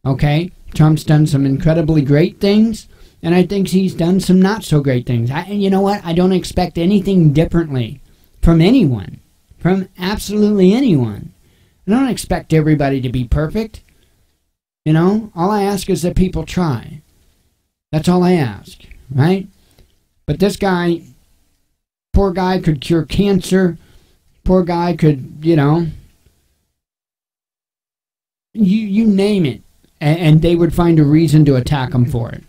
S1: Okay? Trump's done some incredibly great things, and I think he's done some not so great things. You know what? I don't expect anything differently from anyone. From absolutely anyone. I don't expect everybody to be perfect. You know, all I ask is that people try. That's all I ask, right? But this guy, poor guy could cure cancer. Poor guy could, you know, you name it. And they would find a reason to attack him for it.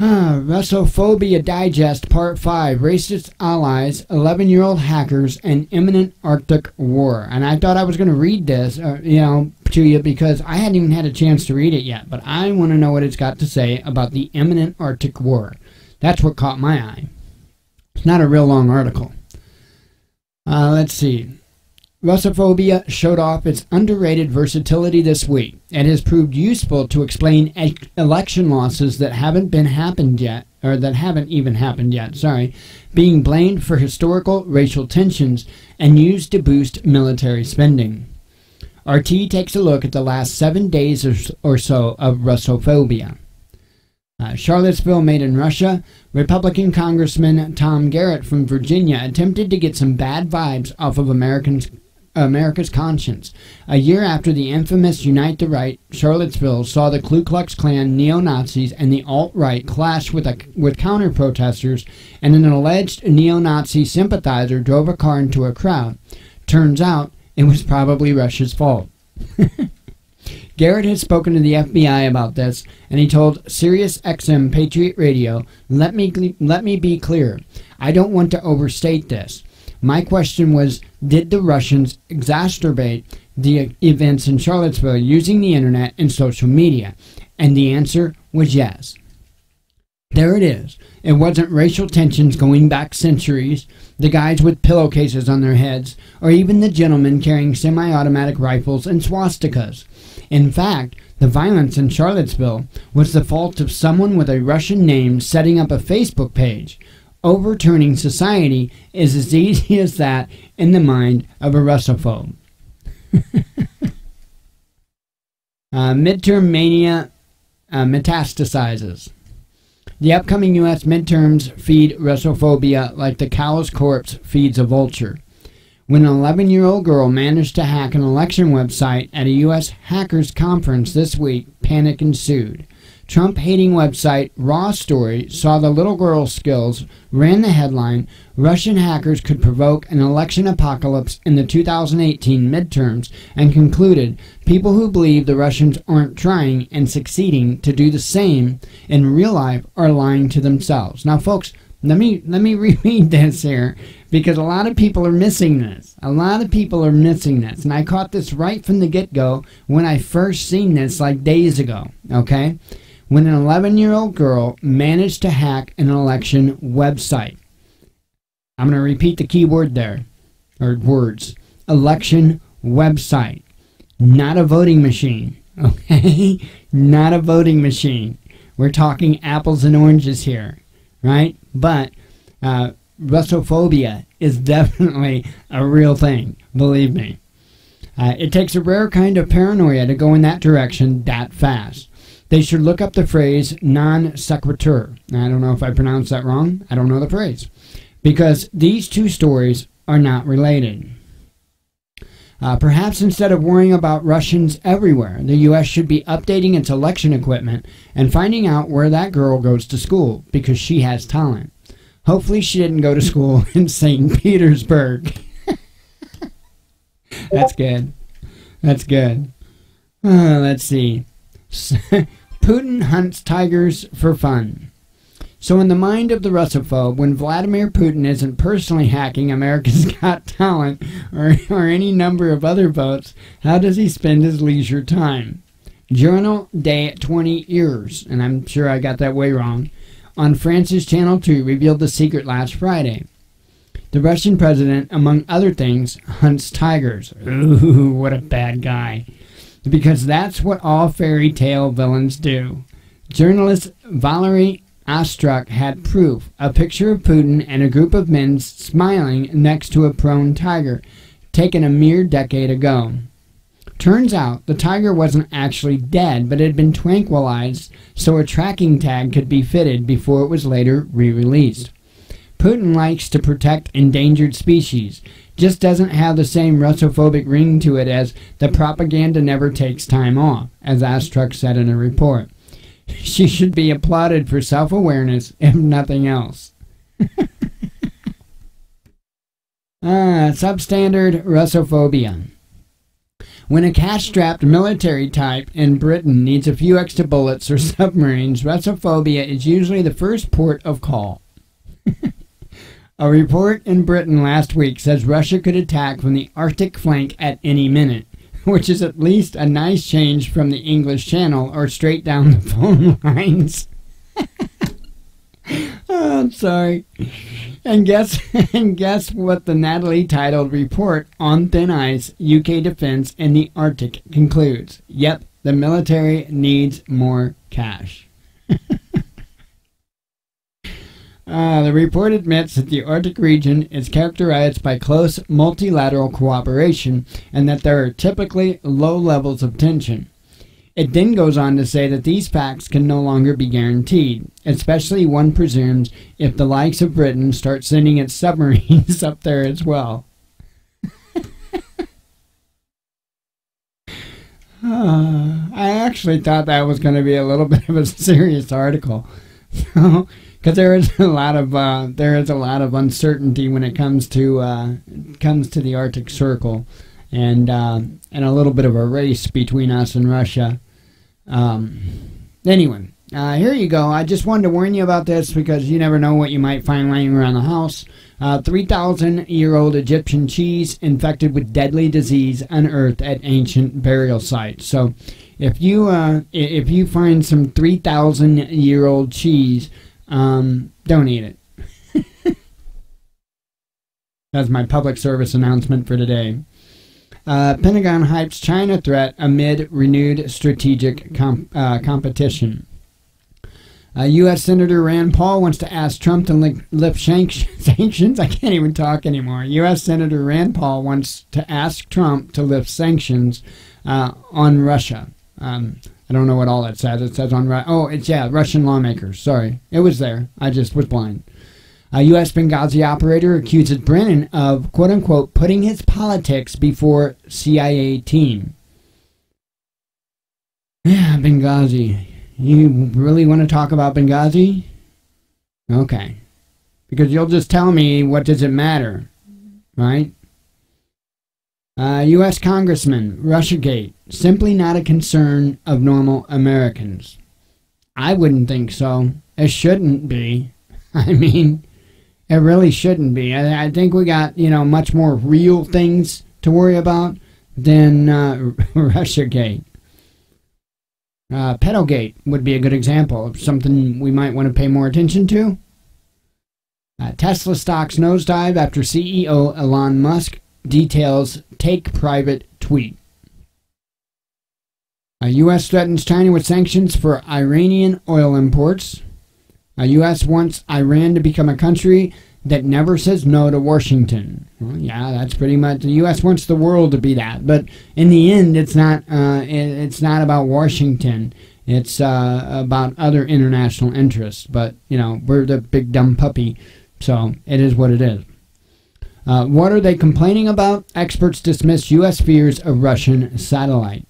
S1: Russophobia Digest Part 5, Racist Allies, 11-year-old hackers, and imminent Arctic war. And I thought I was going to read this, you know, to you because I hadn't even had a chance to read it yet. But I want to know what it's got to say about the imminent Arctic war. That's what caught my eye. It's not a real long article. Let's see. Russophobia showed off its underrated versatility this week. It has proved useful to explain election losses that haven't even happened yet, being blamed for historical racial tensions and used to boost military spending. RT takes a look at the last 7 days or so of Russophobia. Charlottesville made in Russia, Republican Congressman Tom Garrett from Virginia attempted to get some bad vibes off of America's conscience. A year after the infamous Unite the Right, Charlottesville saw the Ku Klux Klan, neo-Nazis, and the alt-right clash with counter-protesters, and an alleged neo-Nazi sympathizer drove a car into a crowd. Turns out, it was probably Russia's fault. Garrett has spoken to the FBI about this, and he told Sirius XM Patriot Radio, let me be clear. I don't want to overstate this. My question was, did the Russians exacerbate the events in Charlottesville using the internet and social media? And the answer was yes. There it is. It wasn't racial tensions going back centuries, the guys with pillowcases on their heads, or even the gentlemen carrying semi-automatic rifles and swastikas. In fact, the violence in Charlottesville was the fault of someone with a Russian name setting up a Facebook page. Overturning society is as easy as that in the mind of a Russophobe. Midterm mania metastasizes. The upcoming U.S. midterms feed Russophobia like the cow's corpse feeds a vulture. When an 11-year-old girl managed to hack an election website at a U.S. hackers conference this week, panic ensued. Trump-hating website Raw Story saw the little girl's skills, ran the headline, Russian hackers could provoke an election apocalypse in the 2018 midterms, and concluded people who believe the Russians aren't trying and succeeding to do the same in real life are lying to themselves. Now, folks, let me reread this here, because a lot of people are missing this. A lot of people are missing this, and I caught this right from the get-go when I first seen this like days ago, okay? When an 11-year-old girl managed to hack an election website. I'm going to repeat the key word there, or words. Election website. Not a voting machine, okay? Not a voting machine. We're talking apples and oranges here, right? But Russophobia is definitely a real thing, believe me. It takes a rare kind of paranoia to go in that direction that fast. They should look up the phrase non sequitur. I don't know if I pronounced that wrong. I don't know the phrase. Because these two stories are not related. Perhaps instead of worrying about Russians everywhere, the U.S. should be updating its election equipment and finding out where that girl goes to school, because she has talent. Hopefully she didn't go to school in St. Petersburg. That's good. That's good. Let's see. Putin hunts tigers for fun. So in the mind of the Russophobe, when Vladimir Putin isn't personally hacking America's Got Talent or any number of other votes, how does he spend his leisure time? Journal des 20 Heures, and I'm sure I got that way wrong, on France's Channel 2 revealed the secret last Friday. The Russian president, among other things, hunts tigers. Ooh, what a bad guy. Because that's what all fairy tale villains do. Journalist Valery Ostruk had proof, a picture of Putin and a group of men smiling next to a prone tiger, taken a mere decade ago. Turns out the tiger wasn't actually dead, but had been tranquilized so a tracking tag could be fitted before it was later re-released. Putin likes to protect endangered species, just doesn't have the same Russophobic ring to it as the propaganda never takes time off, as Ostruk said in a report. She should be applauded for self-awareness, if nothing else. Substandard Russophobia. When a cash-strapped military type in Britain needs a few extra bullets or submarines, Russophobia is usually the first port of call. A report in Britain last week says Russia could attack from the Arctic flank at any minute, which is at least a nice change from the English Channel or straight down the phone lines. Oh, I'm sorry. And guess what the Natalie titled report on thin ice, UK defense in the Arctic concludes. Yep, the military needs more cash. The report admits that the Arctic region is characterized by close multilateral cooperation and that there are typically low levels of tension. It then goes on to say that these facts can no longer be guaranteed, especially one presumes if the likes of Britain start sending its submarines up there as well. I actually thought that was going to be a little bit of a serious article. Because there is a lot of uncertainty when it comes to the Arctic Circle, and a little bit of a race between us and Russia. Anyway, Here you go. I just wanted to warn you about this because you never know what you might find laying around the house. 3,000-year-old Egyptian cheese infected with deadly disease unearthed at ancient burial sites. So if you find some 3,000-year-old cheese, don't eat it. That's my public service announcement for today. Pentagon hypes China threat amid renewed strategic competition. U.S. Senator Rand Paul wants to ask Trump to lift sanctions. I can't even talk anymore. U.S. Senator Rand Paul wants to ask Trump to lift sanctions on Russia. I don't know what all that says. It says on Russian lawmakers. Sorry, it was there. I just was blind. A U.S. Benghazi operator accuses Brennan of, quote-unquote, putting his politics before CIA team. Yeah, Benghazi. You really want to talk about Benghazi? Okay. Because you'll just tell me, what does it matter? Right? U.S. Congressman, Russiagate, simply not a concern of normal Americans. I wouldn't think so. It shouldn't be. I mean, it really shouldn't be. I think we got, much more real things to worry about than Russiagate. Pedogate would be a good example of something we might want to pay more attention to. Tesla stocks nosedive after CEO Elon Musk details take private tweet. U.S. threatens China with sanctions for Iranian oil imports. U.S. wants Iran to become a country that never says no to Washington. Well, yeah, that's pretty much. The U.S. wants the world to be that, but in the end, it's not. It's not about Washington. It's about other international interests. But we're the big dumb puppy, so it is what it is. What are they complaining about? Experts dismiss U.S. fears of Russian satellite.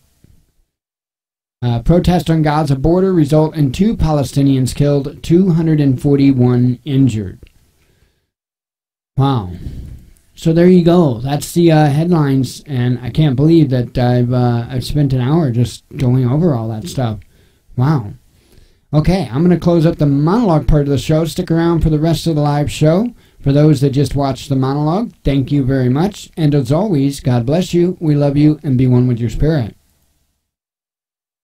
S1: Protests on Gaza border result in 2 Palestinians killed, 241 injured. Wow. So there you go. That's the headlines, and I can't believe that I've spent an hour just going over all that stuff. Wow. Okay, I'm going to close up the monologue part of the show. Stick around for the rest of the live show. For those that just watched the monologue, thank you very much. And as always, God bless you, we love you, and be one with your spirit.